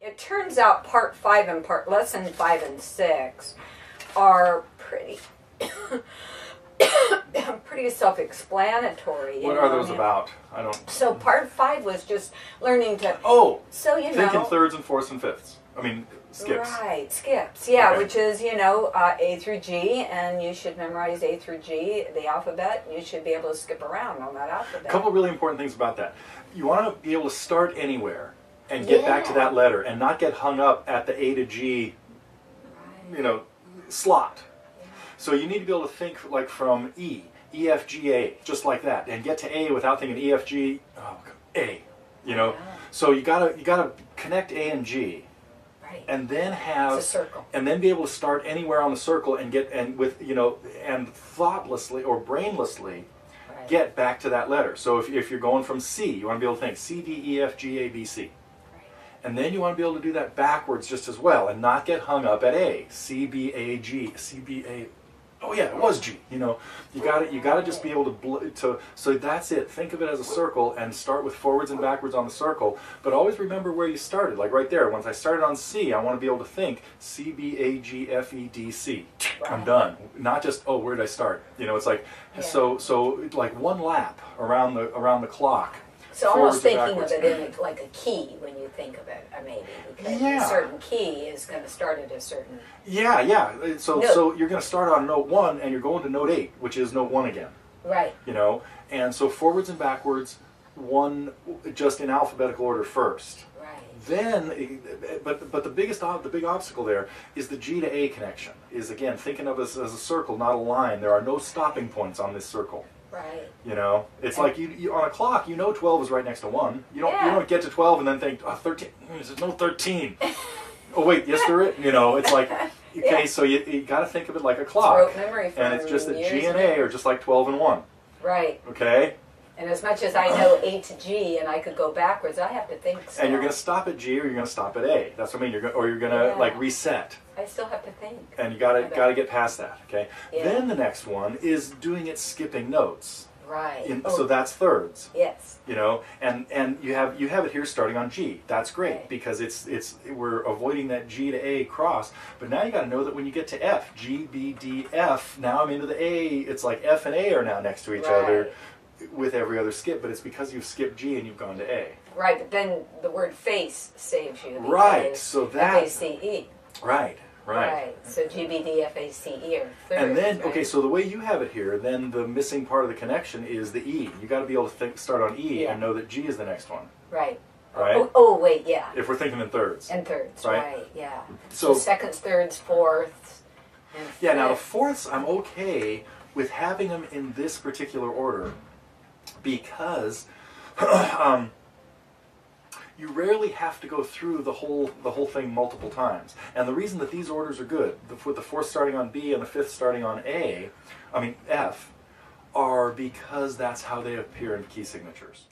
It turns out part 5 and lesson 5 and 6 are pretty pretty self-explanatory. What are those about? I don't. So part 5 was just learning to. Oh. So you know. Think in thirds and fourths and fifths. I mean skips. Right, skips. Yeah, Okay. which is A through G, and you should memorize A through G, the alphabet. You should be able to skip around on that alphabet. A couple really important things about that. You want to be able to start anywhere and get back to that letter, and not get hung up at the A to G, slot. So you need to be able to think like from E, F, G, A, just like that, and get to A without thinking E, F, G, A. So you gotta connect A and G, Right. and then have It's a circle. and then be able to start anywhere on the circle and and thoughtlessly or brainlessly Right. get back to that letter. So if you're going from C, you want to be able to think C, D, E, F, G, A, B, C. And then you want to be able to do that backwards just as well, and not get hung up at A. C, B, A, G, C, B, A. Oh yeah, it was G. You got to just be able to. So that's it. Think of it as a circle and start with forwards and backwards on the circle. But always remember where you started. Like right there, once I started on C, I want to be able to think C, B, A, G, F, E, D, C. I'm done. Not just where did I start? It's like so like one lap around the clock. So almost thinking of it in like a key when you think of it, maybe, because a certain key is going to start at a certain. Yeah. So note. You're going to start on note 1 and you're going to note 8, which is note 1 again. Right. And so forwards and backwards, one just in alphabetical order first. Right. Then, but the big obstacle there is the G to A connection. Is again thinking of us as a circle, not a line. There are no stopping points on this circle. Right. It's like you on a clock. 12 is right next to 1. You don't get to 12 and then think 13. There's no 13. Oh wait, yes there is. It's like okay, so you got to think of it like a clock. Rote memory from and it's just that G years and A are just like 12 and 1. Right. Okay. And as much as I know A to G and I could go backwards, I have to think. And you're going to stop at G or you're going to stop at A. That's what I mean. You're going to like reset. I still have to think. And you got to get past that. Okay. Yeah. Then the next one is doing it skipping notes. Right. So that's thirds. Yes. And you have it here starting on G. That's great right. because we're avoiding that G to A cross. But now you got to know that when you get to F, G, B, D, F. Now I'm into the A. It's like F and A are now next to each other with every other skip. But it's because you've skipped G and you've gone to A. Right. But then the word face saves you. Right. So that F-A-C-E. Right. So G, B, D, F, A, C, E are thirds. And then, right? okay, so the way you have it here, then the missing part of the connection is the E. You got to be able to start on E and know that G is the next one. Right. Right? Oh, wait, yeah. If we're thinking in thirds. And thirds, right? Yeah. So seconds, thirds, fourths, and fifths. Yeah, now the fourths, I'm okay with having them in this particular order because you rarely have to go through the whole thing multiple times. And the reason that these orders are good, with the fourth starting on B and the fifth starting on F, are because that's how they appear in key signatures.